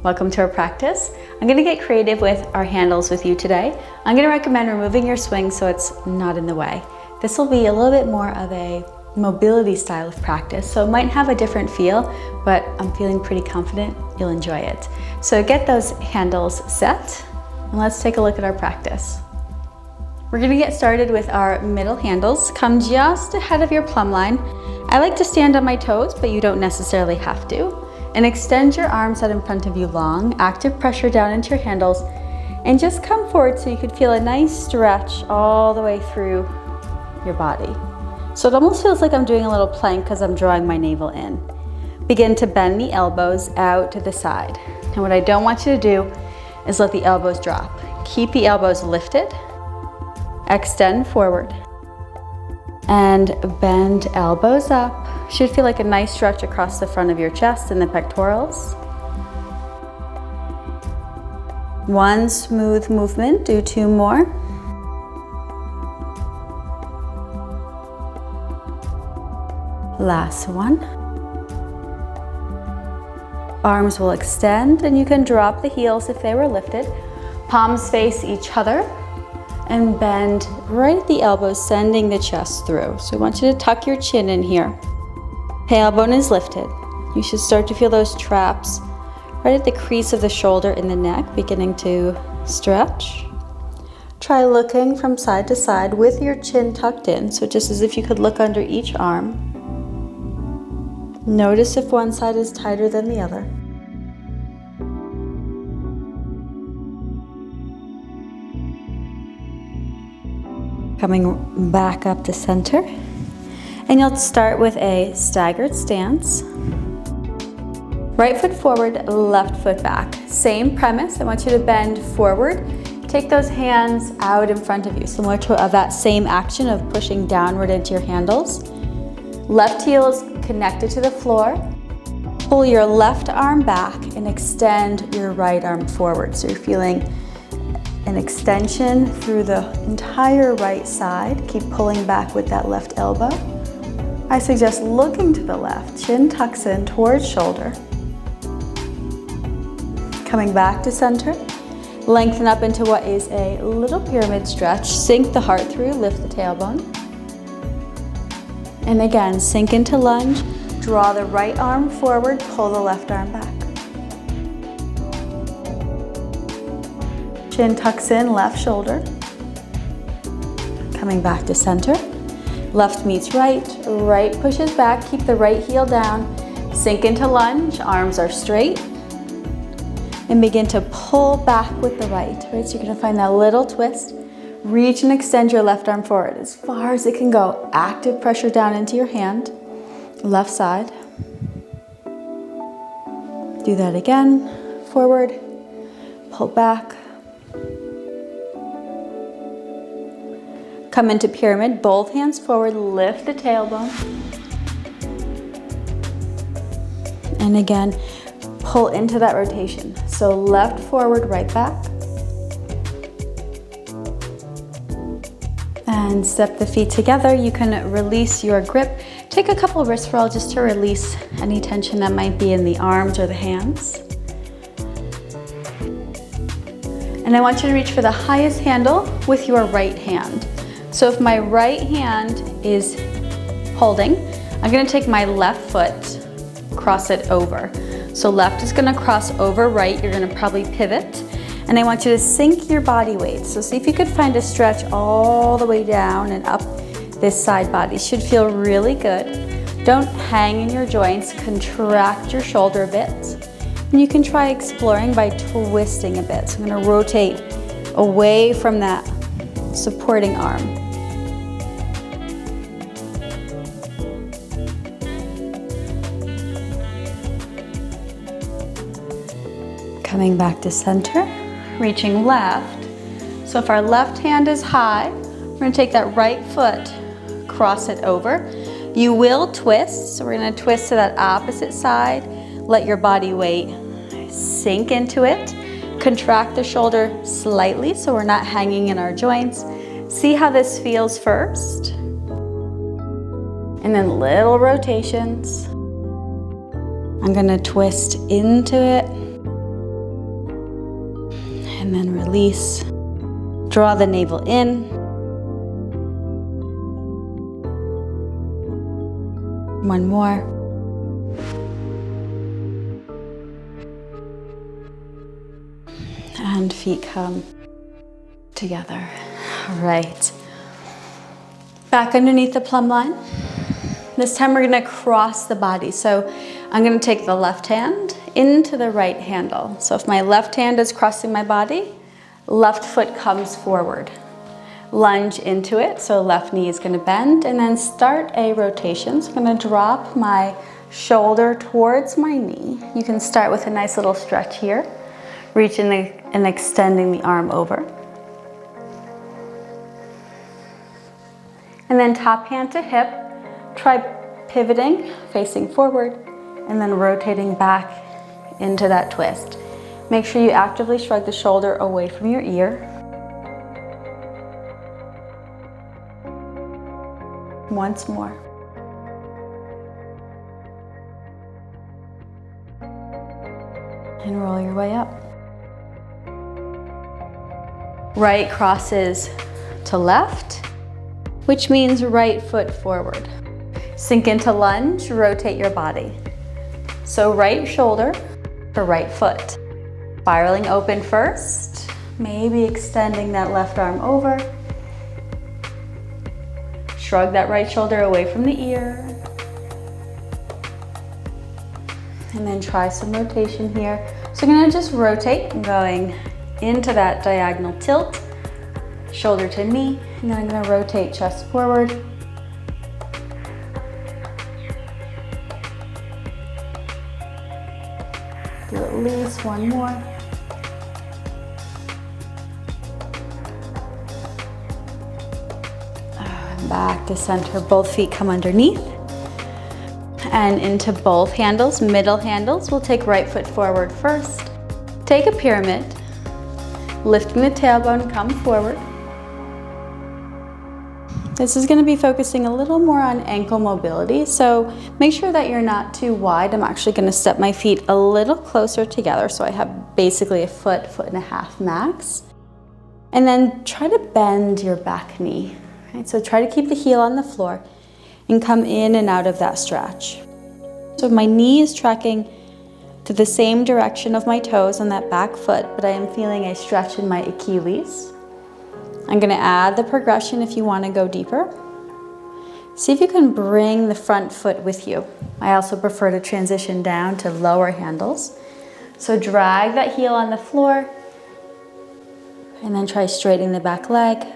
Welcome to our practice. I'm going to get creative with our handles with you today. I'm going to recommend removing your swing so it's not in the way. This will be a little bit more of a mobility style of practice, so it might have a different feel, but I'm feeling pretty confident you'll enjoy it. So get those handles set and let's take a look at our practice. We're going to get started with our middle handles. Come just ahead of your plumb line. I like to stand on my toes, but you don't necessarily have to. And extend your arms out in front of you long, active pressure down into your handles, and just come forward so you could feel a nice stretch all the way through your body. So it almost feels like I'm doing a little plank because I'm drawing my navel in. Begin to bend the elbows out to the side. And what I don't want you to do is let the elbows drop. Keep the elbows lifted. Extend forward and bend elbows up. Should feel like a nice stretch across the front of your chest and the pectorals. One smooth movement, do two more. Last one. Arms will extend and you can drop the heels if they were lifted. Palms face each other. And bend right at the elbows, sending the chest through. So I want you to tuck your chin in here. Tailbone is lifted. You should start to feel those traps right at the crease of the shoulder and the neck, beginning to stretch. Try looking from side to side with your chin tucked in, so just as if you could look under each arm. Notice if one side is tighter than the other. Coming back up to center. And you'll start with a staggered stance. Right foot forward, left foot back. Same premise, I want you to bend forward. Take those hands out in front of you, similar to that same action of pushing downward into your handles. Left heel is connected to the floor. Pull your left arm back and extend your right arm forward. So you're feeling an extension through the entire right side. Keep pulling back with that left elbow. I suggest looking to the left. Chin tucks in towards shoulder. Coming back to center. Lengthen up into what is a little pyramid stretch. Sink the heart through, lift the tailbone. And again, sink into lunge. Draw the right arm forward, pull the left arm back. Chin tucks in, left shoulder. Coming back to center. Left meets right, right pushes back, keep the right heel down. Sink into lunge, arms are straight. And begin to pull back with the right. So you're gonna find that little twist. Reach and extend your left arm forward as far as it can go. Active pressure down into your hand. Left side. Do that again. Forward, pull back. Come into pyramid, both hands forward, lift the tailbone. And again, pull into that rotation. So left forward, right back. And step the feet together. You can release your grip. Take a couple wrist rolls just to release any tension that might be in the arms or the hands. And I want you to reach for the highest handle with your right hand. So if my right hand is holding, I'm gonna take my left foot, cross it over. So left is gonna cross over right, you're gonna probably pivot. And I want you to sink your body weight. So see if you could find a stretch all the way down and up this side body. It should feel really good. Don't hang in your joints, contract your shoulder a bit. And you can try exploring by twisting a bit. So I'm gonna rotate away from that supporting arm. Coming back to center, reaching left. So if our left hand is high, we're gonna take that right foot, cross it over. You will twist, so we're gonna twist to that opposite side. Let your body weight sink into it. Contract the shoulder slightly so we're not hanging in our joints. See how this feels first. And then little rotations. I'm gonna twist into it And then release. Draw the navel in. One more. And feet come together. All right. Back underneath the plumb line. This time we're gonna cross the body. So I'm gonna take the left hand into the right handle. So if my left hand is crossing my body, left foot comes forward. Lunge into it, so left knee is gonna bend, and then start a rotation. So I'm gonna drop my shoulder towards my knee. You can start with a nice little stretch here, reaching and extending the arm over. And then top hand to hip, try pivoting, facing forward, and then rotating back into that twist. Make sure you actively shrug the shoulder away from your ear. Once more. And roll your way up. Right crosses to left, which means right foot forward. Sink into lunge, rotate your body. So right shoulder for right foot. Spiraling open first, maybe extending that left arm over. Shrug that right shoulder away from the ear. And then try some rotation here. So I'm gonna just rotate, going into that diagonal tilt, shoulder to knee, and then I'm gonna rotate chest forward. Do at least one more. Back to center, both feet come underneath. And into both handles, middle handles. We'll take right foot forward first. Take a pyramid, lifting the tailbone, come forward. This is going to be focusing a little more on ankle mobility, so make sure that you're not too wide. I'm actually going to step my feet a little closer together so I have basically a foot, foot and a half max. And then try to bend your back knee. Right, so try to keep the heel on the floor and come in and out of that stretch. So my knee is tracking to the same direction of my toes on that back foot, but I am feeling a stretch in my Achilles. I'm gonna add the progression if you wanna go deeper. See if you can bring the front foot with you. I also prefer to transition down to lower handles. So drag that heel on the floor and then try straightening the back leg.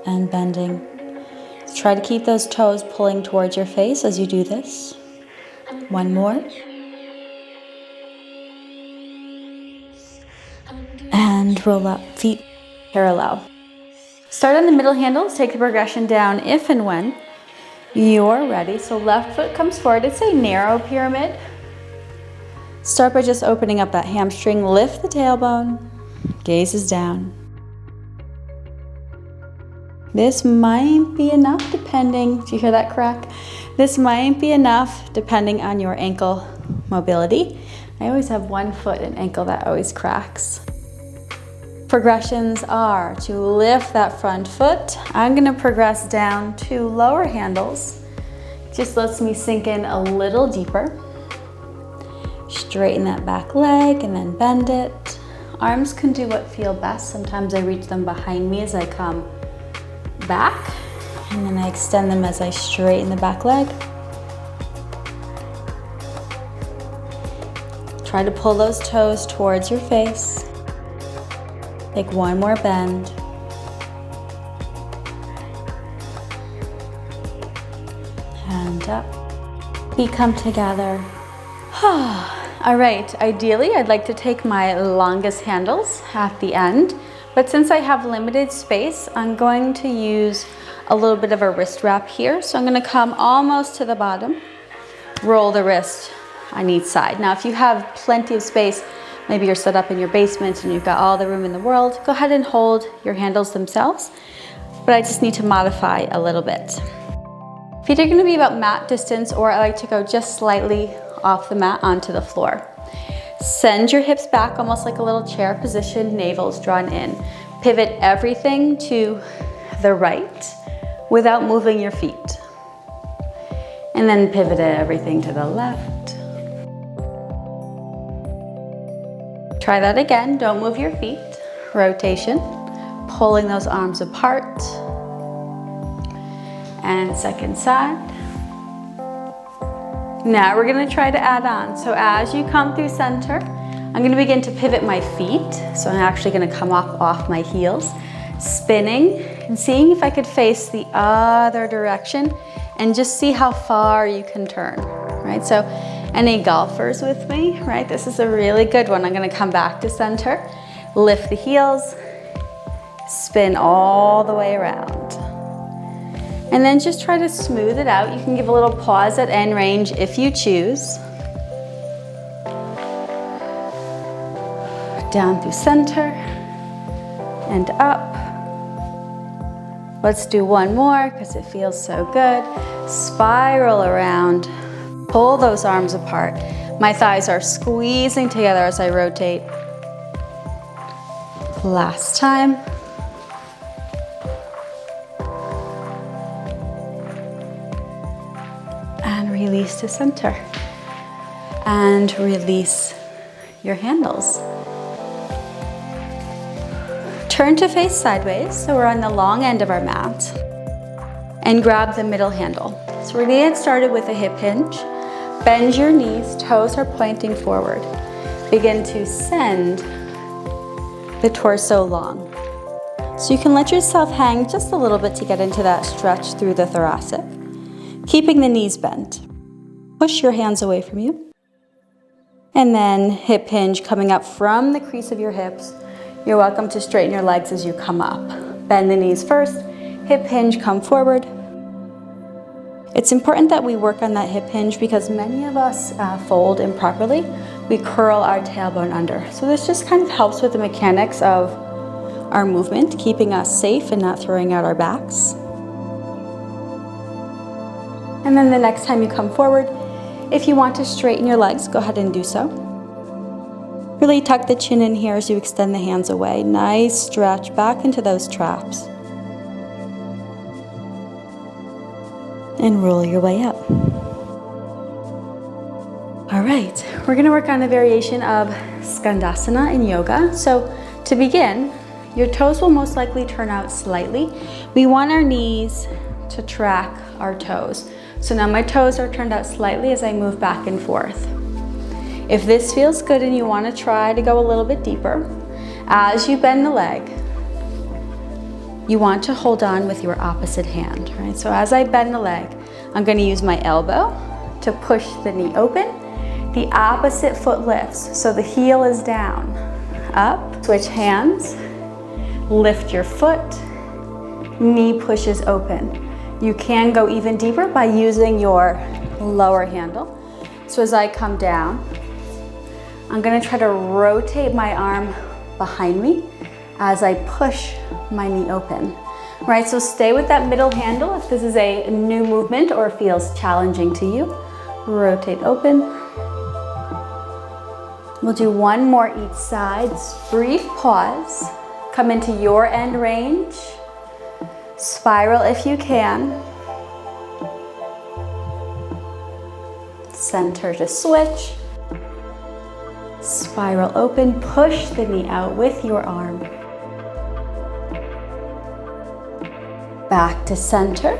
And bending. Try to keep those toes pulling towards your face as you do this. One more. And roll up, feet parallel. Start on the middle handles, take the progression down if and when you're ready. So left foot comes forward. It's a narrow pyramid. Start by just opening up that hamstring, lift the tailbone, gaze is down. This might be enough depending, do you hear that crack? This might be enough depending on your ankle mobility. I always have one foot and ankle that always cracks. Progressions are to lift that front foot. I'm gonna progress down to lower handles. Just lets me sink in a little deeper. Straighten that back leg and then bend it. Arms can do what feel best. Sometimes I reach them behind me as I come back, and then I extend them as I straighten the back leg. Try to pull those toes towards your face. Take one more bend. And up. Feet come together. All right, ideally I'd like to take my longest handles at the end. But since I have limited space, I'm going to use a little bit of a wrist wrap here. So I'm gonna come almost to the bottom, roll the wrist on each side. Now, if you have plenty of space, maybe you're set up in your basement and you've got all the room in the world, go ahead and hold your handles themselves. But I just need to modify a little bit. Feet are gonna be about mat distance, or I like to go just slightly off the mat onto the floor. Send your hips back almost like a little chair position, navel's drawn in. Pivot everything to the right without moving your feet. And then pivot everything to the left. Try that again, don't move your feet. Rotation, pulling those arms apart. And second side. Now we're gonna try to add on. So as you come through center, I'm gonna begin to pivot my feet. So I'm actually gonna come up off my heels, spinning and seeing if I could face the other direction and just see how far you can turn, right? So any golfers with me, right? This is a really good one. I'm gonna come back to center, lift the heels, spin all the way around. And then just try to smooth it out. You can give a little pause at end range if you choose. Down through center and up. Let's do one more because it feels so good. Spiral around, pull those arms apart. My thighs are squeezing together as I rotate. Last time. And release to center. And release your handles. Turn to face sideways, so we're on the long end of our mat. And grab the middle handle. So we're gonna get started with a hip hinge. Bend your knees, toes are pointing forward. Begin to send the torso long. So you can let yourself hang just a little bit to get into that stretch through the thoracic. Keeping the knees bent. Push your hands away from you. And then hip hinge coming up from the crease of your hips. You're welcome to straighten your legs as you come up. Bend the knees first, hip hinge, come forward. It's important that we work on that hip hinge because many of us fold improperly. We curl our tailbone under. So this just kind of helps with the mechanics of our movement, keeping us safe and not throwing out our backs. And then the next time you come forward, if you want to straighten your legs, go ahead and do so. Really tuck the chin in here as you extend the hands away. Nice stretch back into those traps. And roll your way up. All right, we're gonna work on a variation of Skandasana in yoga. So to begin, your toes will most likely turn out slightly. We want our knees to track our toes. So now my toes are turned out slightly as I move back and forth. If this feels good and you want to try to go a little bit deeper, as you bend the leg, you want to hold on with your opposite hand, right? So as I bend the leg, I'm going to use my elbow to push the knee open. The opposite foot lifts, so the heel is down. Up, switch hands, lift your foot, knee pushes open. You can go even deeper by using your lower handle. So as I come down, I'm gonna try to rotate my arm behind me as I push my knee open. Right, so stay with that middle handle if this is a new movement or feels challenging to you. Rotate open. We'll do one more each side. Brief pause. Come into your end range. Spiral if you can. Center to switch. Spiral open, push the knee out with your arm. Back to center.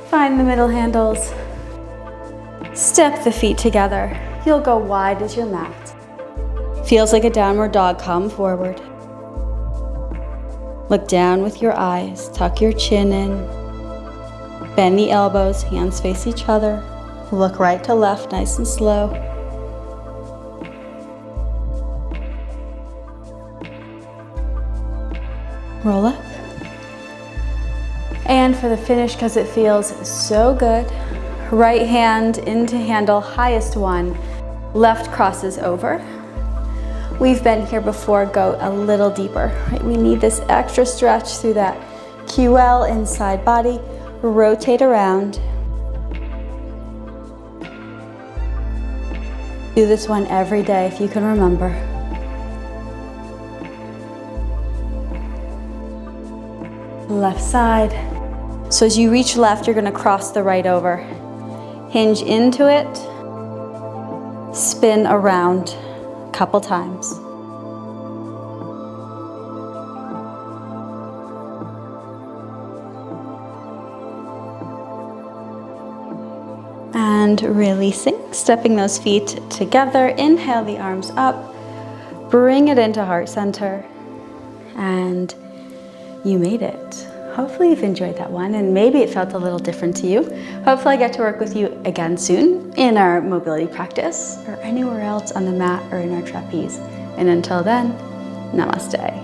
Find the middle handles. Step the feet together. You'll go wide as your mat. Feels like a downward dog, come forward. Look down with your eyes, tuck your chin in. Bend the elbows, hands face each other. Look right to left, nice and slow. Roll up. And for the finish, because it feels so good, right hand into handle, highest one, left crosses over. We've been here before, go a little deeper. Right? We need this extra stretch through that QL inside body. Rotate around. Do this one every day if you can remember. Left side. So as you reach left, you're gonna cross the right over. Hinge into it, spin around a couple times. And releasing, stepping those feet together. Inhale the arms up, bring it into heart center, and you made it. Hopefully you've enjoyed that one, and maybe it felt a little different to you. Hopefully I get to work with you again soon in our mobility practice or anywhere else on the mat or in our trapeze. And until then, namaste.